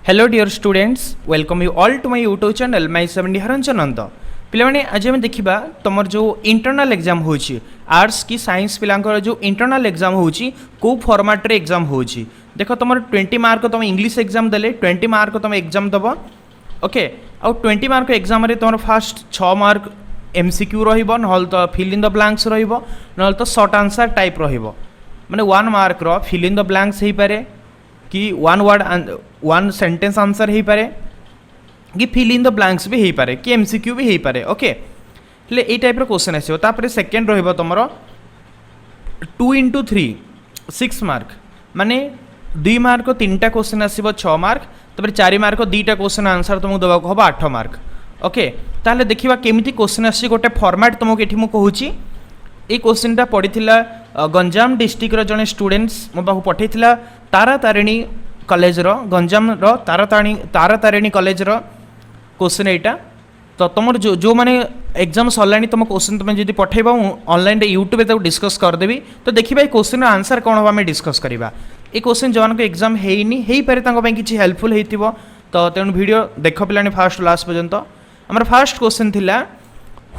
Hello dear students, welcome you all to my YouTube channel माई 70 हरंचनंद। पिलाने आज आम देखा तुम जो इंटरनल एग्जाम हो आर्ट्स की साइंस पिलांकर जो इंटरनल एग्जाम हो कौ फॉर्मेट रे एग्जाम हो देख तुम 20 मार्क तुम इंग्लिश एग्जाम देले 20 मार्क तुम एग्जाम दब ओके आउ 20 मार्क एग्जाम रे तुम फास्ट 6 मार्क एमसीक्यू रहिबो नहल तो फिल इन द ब्लैंक्स रहिबो नहल तो शॉर्ट आंसर टाइप रहिबो माने 1 मार्क रो फिल इन द ब्लैंक्स हे पारे कि 1 वर्ड 1 सेंटेंस आंसर हो पारे कि फिल इन द ब्लैंक्स भी हो पारे कि एमसीक्यू भी हो पारे ओके ले ए टाइप क्वेश्चन आसो तापर सेकेंड रहिबो तुमरो 2 into 3 6 मार्क माने 2 मार्क 3टा क्वेश्चन आसीबो 6 मार्क तापर 4 मार्क 2टा क्वेश्चन आंसर तुमको दबाक हबो 8 मार्क ओके ताहले देखिबा केमिति क्वेश्चन आसी गोटे फॉर्मेट तुमको एठी मु कहूची ए क्वेश्चनटा पड़ीथिला गंजाम डिस्ट्रिक्ट रो जने स्टूडेंट्स मो पाखु पठेथिला तारा तारिणी कॉलेज रो गंजाम रो तारा तारिणी कॉलेज रो क्वेश्चन एटा तो तुम जो माने एग्जाम सरलानी तुम क्वेश्चन तुम जब पठेबा ऑनलाइन यूट्यूब पे डिस्कस करदेवी तो देखिए क्वेश्चन आंसर कौन हम आम डिस्कस करवा ये क्वेश्चन जो एग्जाम है पारे किसी हेल्पफुल हो तो तेणु वीडियो देख पिलानी फास्ट लास्ट पर्यंत आम फास्ट क्वेश्चन थिला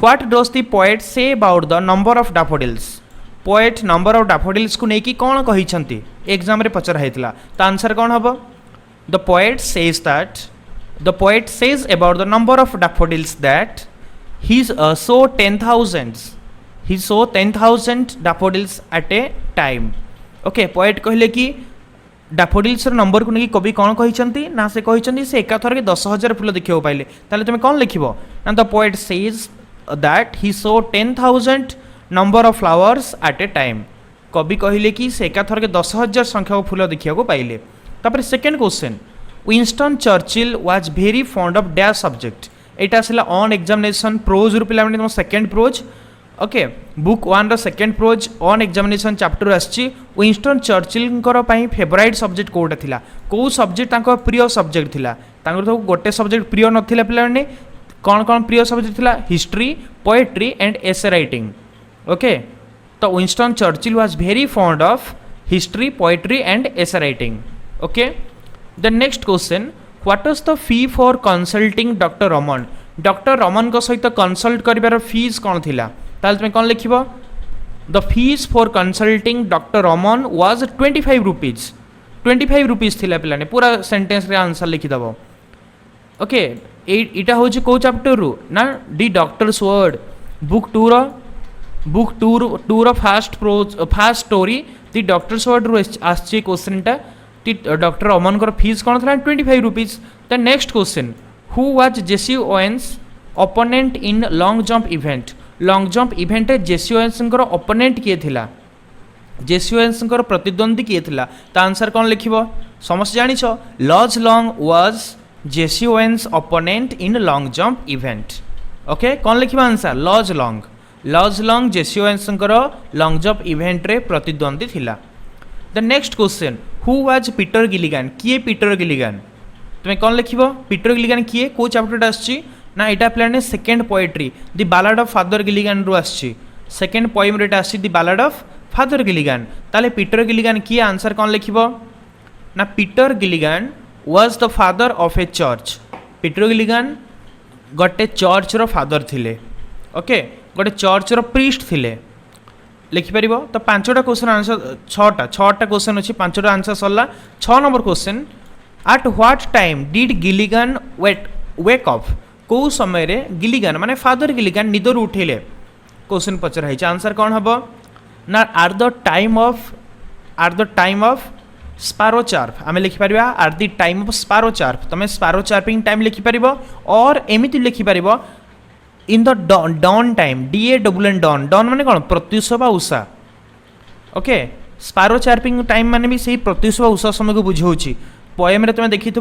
what does the poet say about the number of daffodils poet number of daffodils को लेकिन कौन कही एग्जाम रे पचरा होता तो आंसर कौन हम the poet says that the poet says about the number of daffodils that he saw 10,000 daffodils at a time okay poet कहले कि डैफोडिल्स नंबर को लेकिन कवि कौन कही ना से कही से एकाथर के 10,000 फूल देखा पाइले ताले तुम कौन लिख ना the poet says that he saw 10,000 number of flowers at a time कवि कहले कि से एकाथर के 10,000 संख्या फूल देखा पाइले तापर second question Winston Churchill was very fond of dash subject एटा आसला ऑन एग्जामिनेशन प्रोज रू पिला तुम सेकेंड प्रोज ओके बुक 1 रो second prose on examination chapter आछि विंस्टन चर्चिल फेवराइट सब्जेक्ट कोटा थिला को सब्जेक्ट तांको प्रिय सब्जेक्ट थिला तांको तो गोटे सब्जेक्ट प्रिय नथिला पिलाने कौन कौन प्रिय सब्जेक्ट थिला history poetry and essay writing okay तो Winston Churchill was very fond of history poetry and essay writing okay the next question what is the fee for consulting doctor Raman को सहित कंसल्ट करिवार फीस कौन थिला ताल तुम कौन लिखिबो the fees for consulting doctor Raman was 25 rupees थिला पिलाने पूरा सेंटेंस रे आंसर लिखि दबो ओके एटा होची को चैप्टर रु ना दी डॉक्टर्स वर्ड बुक 2 रो फास्ट स्टोरी दी डॉक्टर्स वर्ड रु आछि क्वेश्चनटा डॉक्टर रमन को फीस कौन था 25 rupees the next question who was Jesse Owens opponent in long jump event JC Owens opponent किए थिला जेसी ओवेन्स प्रतिद्वंदी किए थिला तो आंसर कौन लिखिबो समस्त जानिछ Luz Long was Jesse Owens opponent in long jump event okay कौन लिखिबो answer Luz Long Jesse Owens long jump event रे प्रतिद्वंदी थिला the next question who was Peter Gilligan किए पीटर गिलिगन तुम्हें कौन लिखिबो पीटर गिलिगन किए को चैप्टर आछि ना एटा plan second poetry the ballad of father Gilligan रु आछि सेकेंड पोएम रे आछि the ballad of father Gilligan ताले पीटर गिलिगन किए आंसर कौन लिखिबो ना Peter Gilligan was the father of a church Peter Gilligan गोटे चर्च रो फादर थिले ओके गोटे चर्च रो प्रीस्ट थिले लिखिपर तो 5टा क्वेश्चन आंसर 6टा क्वेश्चन अच्छी 5टा आंसर सरला 6 number question at what time did Gilligan wake up कौ समय रे गिलिगन माने फादर गिलिगन निदर उठेले क्वेश्चन पचर आंसर कौन हम ना आर the time of sparrow chirp आम लिखिपर आर the time of sparrow chirp तुम स्पारो चार्पिंग टाइम लिखिपर और एमती लिखिपर in the dawn time DAWN dawn माने कौन प्रत्युष बा उषा ओके स्पारो चार्पिंग टाइम माने भी सही प्रत्युष बा उषा समय को बुझाऊँगी पोएम रे तुम देखि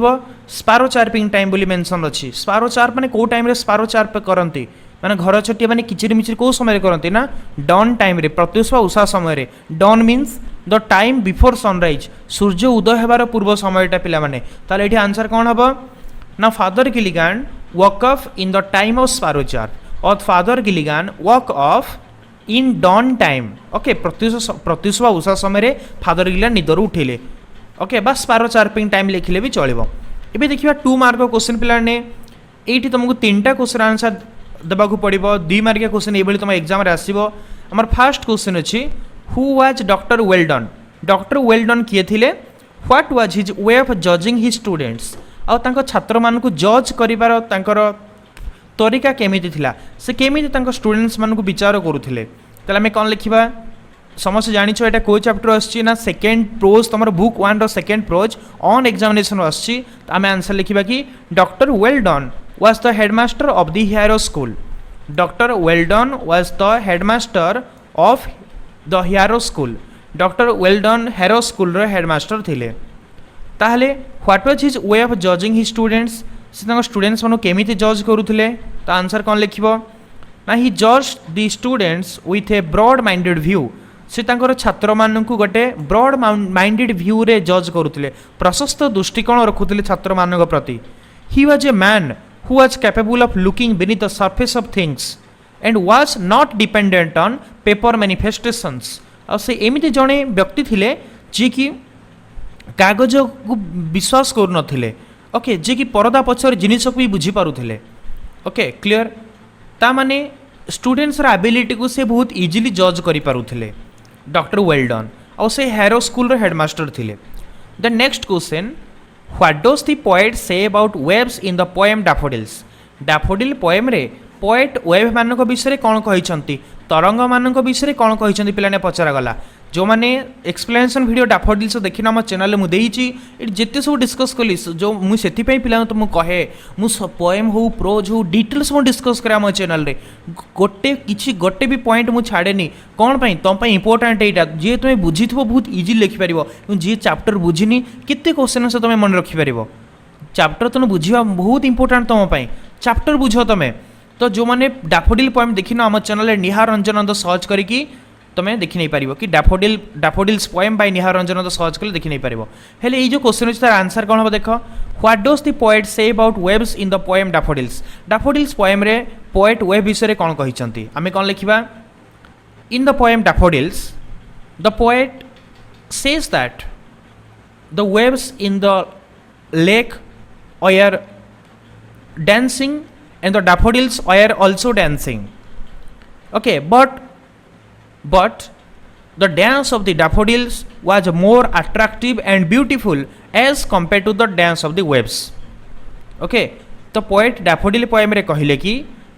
स्पारो चार्पिंग टाइम बोली मेंशन अच्छी स्पारो चार्प माने को टाइम रे स्पारो चार्प करती माने घर छटिया माने किचिर मिचिर को समय रे करती ना डॉन टाइम रे प्रत्युष बा उषा समय रे dawn means the time before sunrise सूर्य उदय होबार पूर्व समयटा पिला माने ताले एठी आंसर कौन हम ना father Gilligan woke off in the time of sparrow chirp और father Gilligan woke off in dawn time okay प्रत्युष उषा समय फादर गिलिगन निदर उठेले ओके बस स्पारो चार्पिंग टाइम लिखिले भी चलो एबे देखिबा 2 मार्क क्वेश्चन पिलाने एठी तुमको 3टा क्वेश्चन आंसर देबाकू पड़िबो 2 मार्क क्वेश्चन एबेली तुम एग्जाम रे आसीबो। हमर फर्स्ट क्वेश्चन अछि who was doctor Weldon. Doctor Weldon किए थिले, what was his way of judging his students, आ तांको छात्र मानकू जज करिबार तांकर तरीका केमिति थिला, से केमिति तांको स्टूडेंट्स मानकू विचार करूथिले। तले हमें कोन लिखिबा, समस्त जानिछो एटा को चैप्टर आछि ना सेकंड प्रोज तमर बुक 1 रो सेकंड प्रोज ऑन एग्जामिनेशन आछि। त हमें आंसर लिखिबा कि doctor Weldon was the headmaster of the Hero school. Doctor Weldon was the headmaster of the Hero school. Doctor Weldon Hero school रो हेडमास्टर थिले। ताहले what was his way of judging his students, से तांको students मानु केमिति जज करूथिले। त answer कोन लिखिबो ना he judged the students with a broad minded view. से तांकर छात्र मानकू गोटे ब्रॉड माइंडेड व्यू रे जज करूथिले, प्रशस्त दृष्टिकोण रखुथिले छात्र मानक प्रति। He was a man who was capable of looking beneath the surface of things and was not dependent on paper manifestations. आ से एमिति जणे व्यक्ति थिले जे कि कागज को विश्वास करू नथिले, ओके, जे कि परदा पछर जिनिस को भी बुझी पारुथिले। ओके क्लियर, ता माने स्टूडेंट्स रा एबिलिटी को से बहुत इजीली जज करि पारुथिले डॉक्टर वेल्डन, और से हेरो स्कूल रो हेडमास्टर थिले। The next question, what does the poet say about waves in the poem daffodils. Daffodil poem रे पोएट वेव मानक विषय कौन कहिसंती, तरंग मानक विषय कौन कहिसंती पिलाने पचरा गला। जो माने एक्सप्लेनेशन वीडियो डैफोडिल्स देखिन हम चैनल मु देइची, एट जेते सब डिस्कस कली जो मु सेति पई पिला तो मु कहे मु पोएम हो प्रोज हो डिटेल्स मु डिस्कस करे हम चैनल रे। गोटे भी पॉइंट मु छाड़ेनी कौन पई तम पई इंपोर्टेंट एटा जे तुमे बुझिथबो बहुत इजी लिखि परिबो, जे चैप्टर बुझिनी केते क्वेश्चन से तुमे मन रखि परिबो। चैप्टर तने बुझिबा बहुत इंपोर्टेंट तम पई, चैप्टर बुझो तमे। तो जो माने डैफोडिल पोएम देखिन हम चैनल रे निहार रंजन नंद सर्च करिकी तुम्हें देखि नहीं पारिबो कि daffodils poem by Nihar Ranjan search कले देखि नहीं पारिबो। हेले ए जो क्वेश्चन अछि तार आंसर कोन हो देखो, what does the poet say about waves in the poem Daffodils. Daffodils poem रे पोएट वेव विषय कोन कहिसंती, आमे कोन लिखिबा, in the poem Daffodils the poet says that the waves in the lake were dancing and the daffodils were also dancing. Okay, but the dance of the daffodils was more attractive and beautiful as compared to the dance of the waves. Okay, the poet daffodil poem re कहले कि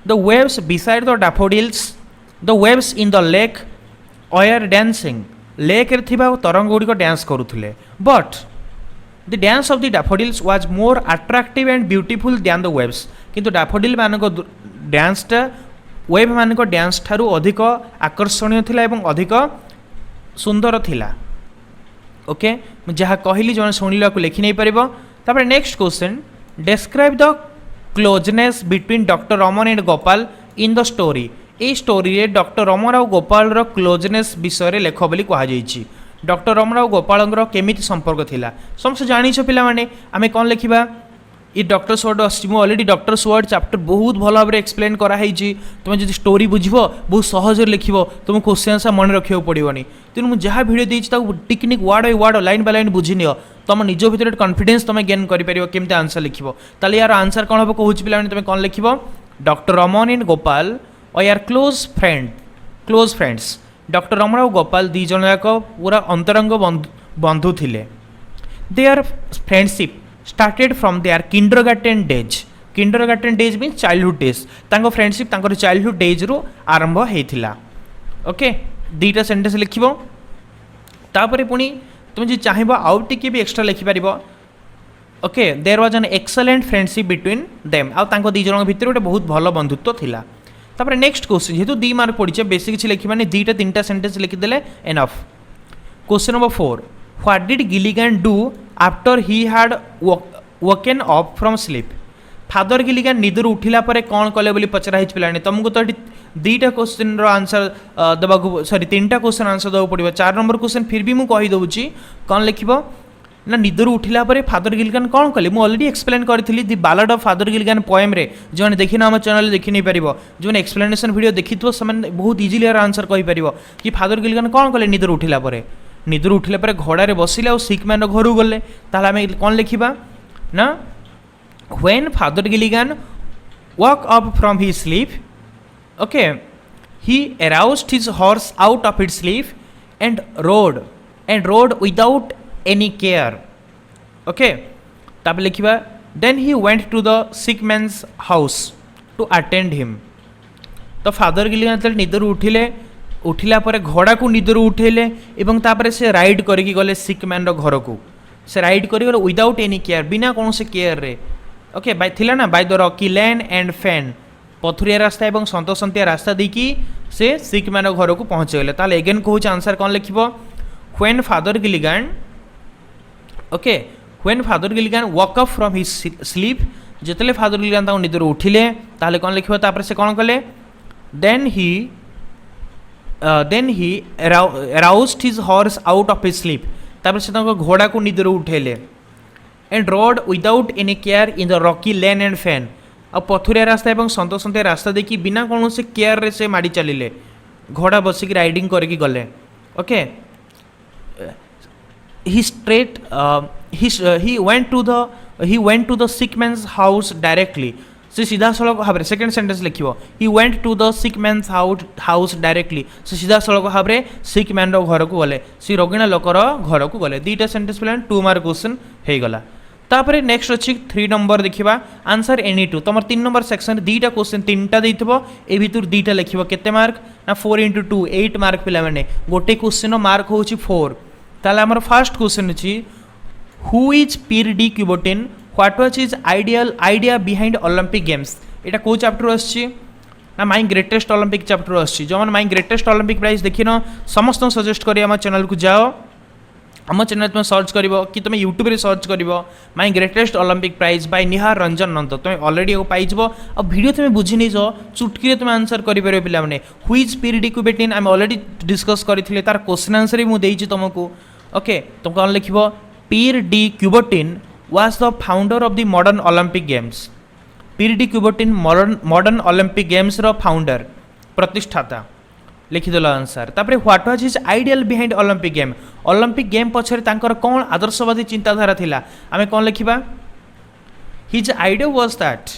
the waves beside the daffodils, the waves in the lake were dancing. Lake रे थिबा तरंग गुडी को dance करूथिले, but the dance of the daffodils was more attractive and beautiful than the waves. किंतु daffodil मानको dance टा wave मानको dance ठारू अधिक आकर्षणीय थिला एवं अधिक सुंदर थिला। ओके, जहाँ कहली जन शुणिला को लिखि नहीं पारिबो। तापर next question, describe the closeness between doctor Raman and Gopal in the story. A story रे डॉक्टर रमन और गोपाल रो क्लोजनेस विषय रे लेख बोली कहा जायछि। डॉक्टर रमन और गोपाल केमिति संपर्क थिला समस्त जानिछ पिला माने। आमे कोन लिखिबा, ये डॉक्टर स्वॉर्ड आछि, ऑलरेडी डॉक्टर स्वॉर्ड चैप्टर बहुत भल भाव एक्सप्लेन करा है। तुम जो स्टोरी बुझिबो बहुत सहज लिखिबो, तुम क्वेश्चन सा मन रखियो पड़िबोनी। तेणु मुझे जहाँ भिडियो देछि ताकू technique word by word line by line बुझी नियो, तुम निज भितर कॉन्फिडेंस तुम गेन करि परिबो केमते आंसर लिखिबो। ताले यार आंसर कोन हो कहूछि पिला माने, तुम कोन लिखिबो, doctor Raman and Gopal are close friends. Doctor Raman और गोपाल दी जन जाक पूरा अंतरंग बंधु थिले। Their friendship started from their kindergarten days. kindergarten days means childhood days. तांको फ्रेंडशिप तांको चाइल्डहुड डेज रो आरंभ हेथिला। ओके, दीटा सेंटेंस लिखिबो, तापरे पुनी तुम जे चाहिबो आउट टिके भी एक्स्ट्रा लिखि परिबो। Okay, there was an excellent friendship between them. आ तांको दी जन भितर गोटे बहुत भलो बंधुत्व थिला। तापरे नेक्स्ट क्वेश्चन, जेतु 2 मार्क पडिचे बेसी किछि लिखिबानी, दीटा तीनटा सेंटेंस लिखि देले enough. Question number 4, what did Gilligan do after he had woken up from sleep. Father Gilligan निदर उठिला परे कौन कले बोली पचरा हिच पिलानी। तुमको तो दीटा क्वेश्चन रो आंसर दबाकू, सॉरी 3टा क्वेश्चन आंसर दबाकू पड़िबो। 4 नंबर क्वेश्चन फिर भी मु कहि दउची, कौन लिखिबो ना, निदर उठिला परे फादर गिलिगन कौन कले। मु ऑलरेडी एक्सप्लेन करथिली the ballad of father Gilligan poem रे, जोने देखिना हम चैनल देखि नै परिबो, जोने एक्सप्लेनेशन वीडियो देखिथबो समान बहुत इजीली आंसर कहि परिबो कि फादर गिलिगन कौन कले निदर उठिला परे। निदर उठिला परे घोड़ा रे बसिले और सिख मान घर गले, ताले आमे कोन लिखिबा ना, When Father Gilligan woke up from his sleep, okay, he aroused his horse out of its sleep and rode without any care. Okay, तापर लिखिबा then he went to the sick man's house to attend him. तो father Gilligan जेतले निदर उठिले उठिला परे घोड़ा को निदर उठेले एवं तापर से ride करिकी गले सिक मैन रो घर को से राइड करी गले विदाउट एनी केयर बिना कौन से केयर रे. ओके बाय थिला ना by the rocky land and fen पथुरिया रास्ता एवं सन्तसंतिया रास्ता देकी से सिक मैन रो घर को पहुँचे गले. ताले अगेन कहूँ आंसर कौन लिखिबो when father Gilligan. Okay when father Gilligan woke up from his sleep जितले फादर गिलिगन ताऊ निदर उठिले ताले कौन लिखिबो तापर से कौन कले then he aroused his horse out of his sleep. तापर से ताको घोड़ा को निदर उठेले and rode without any care in the rocky lane and fen. अब पथुरिया रास्ता एवं सन्तसंतिया रास्ता देखी बिना कौन से केयर रे से माड़ी चलिले घोड़ा बसिक राइडिंग करके गले. Okay he went to the sick man's house directly. से सीधा सड़क भाव सेकेंड सेंटेंस लिखिबो he went to the sick man's house directly. से सीधा सड़क भाव सिक मैन रो घर को गले सी रोगिणा लोकर घर को गले. दुईटा सेंटेंस पे 2 मार्क क्वेश्चन हो गला. तापर नेक्स्ट अच्छी 3 नंबर देखिबा आंसर एनी टू. तुम 3 नंबर सेक्शन दुईटा क्वेश्चन 3टा देइथबो ए भितर दुईटा लिखिबो केते मार्क ना 4 × 2 8 मार्क पिला माने गोटे क्वेश्चन मार्क होची 4. ताले हमर फर्स्ट क्वेश्चन अछि who is Pierre de Coubertin what was his idea behind Olympic games. एटा को चैप्टर आछि ना माई ग्रेटेस्ट ओलंपिक चैप्टर आछि. जो माई ग्रेटेस्ट ओलंपिक प्राइज देखिन समस्त सजेस्ट करी हम चैनल को जाओ आम चैनल तुम सर्च कर कि तुम यूट्यूब रे सर्च कर my greatest Olympic prize by Nihar Ranjan Nanda तुम अलरेडी पाइज आ भिडियो तुम बुझी नहीं चुटकी तुम आंसर कर पे हुईज पीरिडिक्यूबेटिन आम अलरेडी डिस्कस करें तार क्वेश्चन आंसर भी मुझे तुमको. ओके तुम कौन लिख Pierre de Coubertin was the founder of the modern Olympic Games. Pierre de Coubertin modern Olympic Games रो फाउंडर प्रतिष्ठाता लिखिदेल आंसर. तापर what was his ideal behind Olympic game. Olympic game पछरे तांकर कौन आदर्शवादी चिंताधारा थिला आमे कौन लिखिबा his idea was that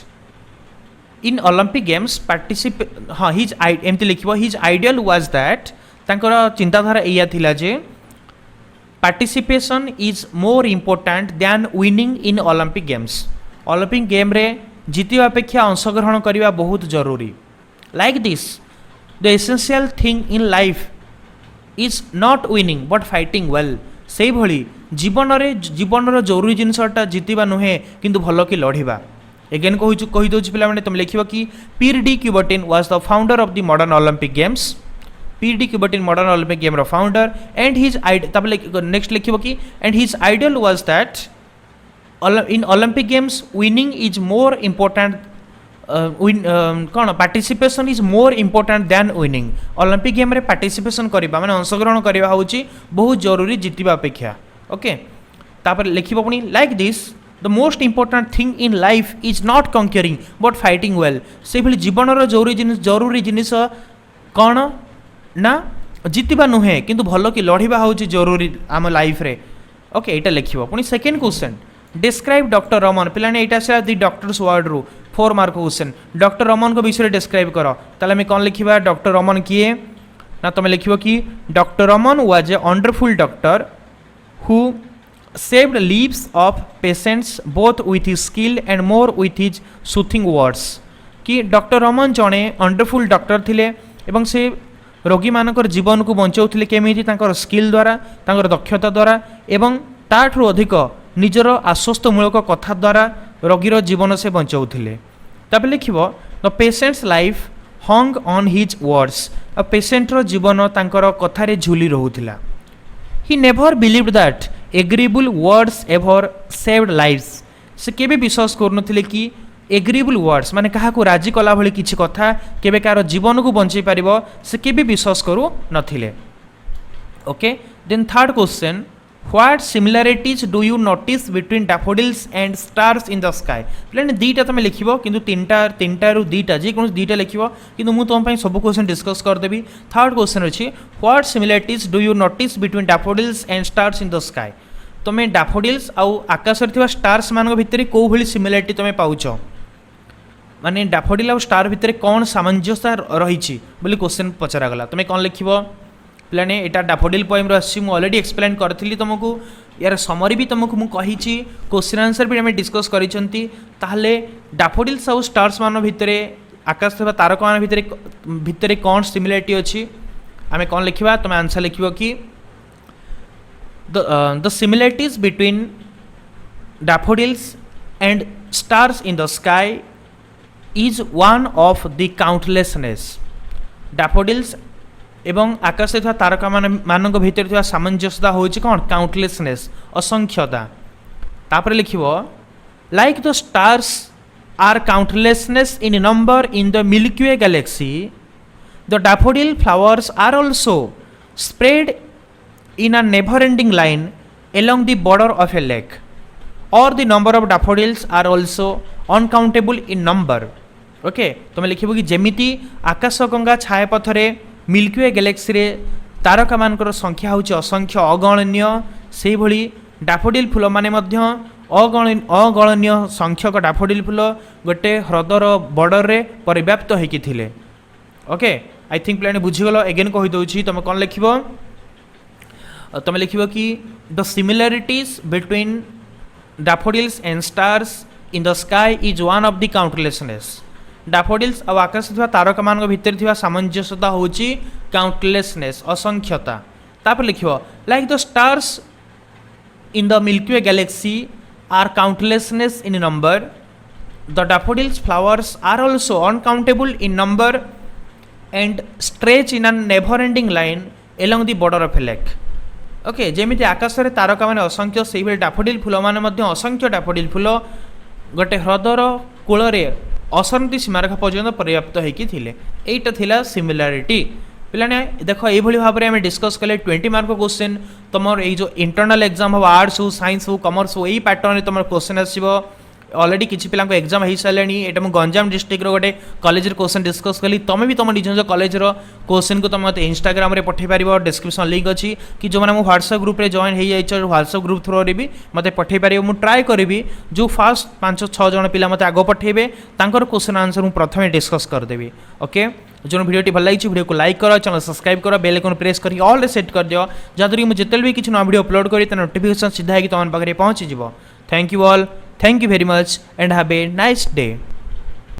in Olympic games participate हाँ हिज एमती लिखिबो हिज आइडियल वाज दैट तांकर चिंताधारा एया थिला जे participation is more important than winning in Olympic games. Olympic game रे जीतिबा अपेक्षा अंशग्रहण करने बहुत जरूरी. Like this the essential thing in life is not winning but fighting well. से भली जीवन जरूरी जिनसटा जीतिबा नुहे किंतु भल कि लढ़िबा. एगेन कहीदे पे तुम लिख कि Pierre de Coubertin was the founder of the modern Olympic games. Pierre de Coubertin modern Olympic game रो फाउंडर एंड हिज नेक्स्ट लिखिबो कि and his ideal was that in Olympic games winning is more important कौन participation is more important than winning. Olympic game रे participation करबा माने अंशग्रहण करबा होची बहुत जरूरी जीतिबा अपेक्षा. ओके तापर लिखिबो पुनी like this the most important thing in life is not कंक्यूरिंग but fighting well. से भली जीवन जरूरी जिनिस कौन ना जीतिबा नुहे किंतु भल कि लढ़िबा होची जरूरी आम लाइफ रे. ओके एटा लिखिबो पुनी second question describe doctor Raman. पिलाने एटा से दी डॉक्टर्स वर्ड रू 4 मार्क क्वेश्चन. डॉक्टर रमन को विषय डिस्क्राइब करो ताले में कौन लिखिबा डॉक्टर रमन किए ना तुम लिखिबो कि doctor Raman was a wonderful doctor who saved lives of patients both with his skill and more with his soothing words. कि डॉक्टर रमन जड़े वंडरफुल डॉक्टर थिले एवं से रोगी मानकर जीवन को बचाऊले केमी स्किल द्वारा दक्षता द्वारा एवं ताठू अधिक निजर आश्वस्तमूलक कथा द्वारा रोगीर जीवन से बचाऊले. तब लिख the patient's life hung on his words. पेशेंटर जीवन तांकर कथारे झुली रोला. He never believed that agreeable words ever saved lives. से केबे विश्वास करुनथिले कि एग्रीएबल वर्ड्स माने कहा को राजी कला भली किछि कथा केबे कार जीवन को बंचै पारिबो से केबे विश्वास करू नथिले. Okay then third question what similarities do you notice between daffodils and stars in the sky. प्लेन दुईटा तुम लिखिबो किंतु तीनटा रु दुईटा जे कोन दुईटा लिखिबो किंतु मु तुम पई सब क्वेश्चन डिस्कस कर देबी. थर्ड क्वेश्चन अछि what similarities do you notice between daffodils and stars in the sky. तुम्हें डैफोडिल्स आउ आकाश स्टार्स मान भितर कौ भली सिमिलारिटी तुम पाउच माने डैफोडिल आउ स्टार भितर कौन सामंजस्य रही बोली क्वेश्चन पचरागला तुम्हें कौन लिख पे यहाँ डैफोडिल पोएम रही ऑलरेडी एक्सप्लेन करी तुमको यार समरी भी तुमको मुझे क्वेश्चन आंसर भी आम डिस्कस करें डैफोडिल्स आउ स्टार्स मान भितर आकाश तारक मान भितर कौन सिमिलारिटी अच्छी आम कौन लिखा तुम आंसर लिख कि the similarities between daffodils and stars in the sky is one of the countlessness. daffodils एवं आकाश तारका मान भीतर सामंजस्यता हूँ कौन काउंटलेसनेस असंख्यता तापर लिख like the stars are countlessness in number in the Milky Way galaxy the daffodil flowers are also spread in a never-ending line along the border of a lake, or the number of daffodils are also uncountable in number. Okay तुम लिखिब कि जेमिति आकाशगंगा छायापथरे milky Way Galaxy रे तारका मानकर संख्या होची असंख्य अगणनीय से भली डैफोडिल फूल माने मध्य अगणनीय संख्यक डैफोडिल फूल गोटे ह्रदर बॉर्डर रे परिव्याप्त होइकी थिले ओके आई थिंक प्लान बुझीगल एगेन कहि दउची तुम कोन लिखिब तुम लिख कि the similarities between daffodils and stars in the sky is one of the countlessness daffodils और आकाश तारका मान भितर सामंजस्यता हूँ काउंटलेसनेस असंख्यता तापर लिख like the stars in the Milky Way galaxy are countlessness in number the daffodils flowers are also uncountable in number and stretch in an never ending line along the border of a lake okay जेमिति आकाश में तारका मैंने असंख्य से daffodil फूल मैंने असंख्य daffodil फूल गोटे ह्रदर कूल असंति सीमारेखा पर्यटन पर्याप्त होता थिला सिमिलारिटी पे देख ये भाव में डिस्कस कले 20 मार्क क्वेश्चन तुम जो इंटरनल एग्जाम हो आर्ट्स हो साइंस हो कमर्स हो यही पैटर्न तुम क्वेश्चन आसो ऑलरेडी किसी पिला एग्जाम हो सारे ये गंजाम डिस्ट्रिक्ट गोटे कॉलेज क्वेश्चन डिस्कस कली तुम भी तुम निज निज कॉलेज क्वेश्चन को तुम मत इंस्टाग्राम रे पठे पार डिस्क्रिप्शन लिंक अच्छी कि जो मैंने व्हाट्सएप ग्रुप रे जॉइन हो जाइए व्हाट्सएप ग्रुप थ्रू भी मत पठे पार मुझे ट्राए करी जो फास्ट 5-6 जन पिला मत आग पठेबे तांकर क्वेश्चन आंसर मुझे प्रथम डिस्कस करदेवी ओके जो वीडियो भल लगी वीडियो को लाइक करो चैनल सब्सक्राइब करो बेल आइकन प्रेस करके ऑल रे सेट कर दियो जहाँद्वारा मुझे जिते भी किसी नया वीडियो अपलोड करी नोटिफिकेशन सीधा तुम पाखे पहुँची thank you all thank you very much and have a nice day.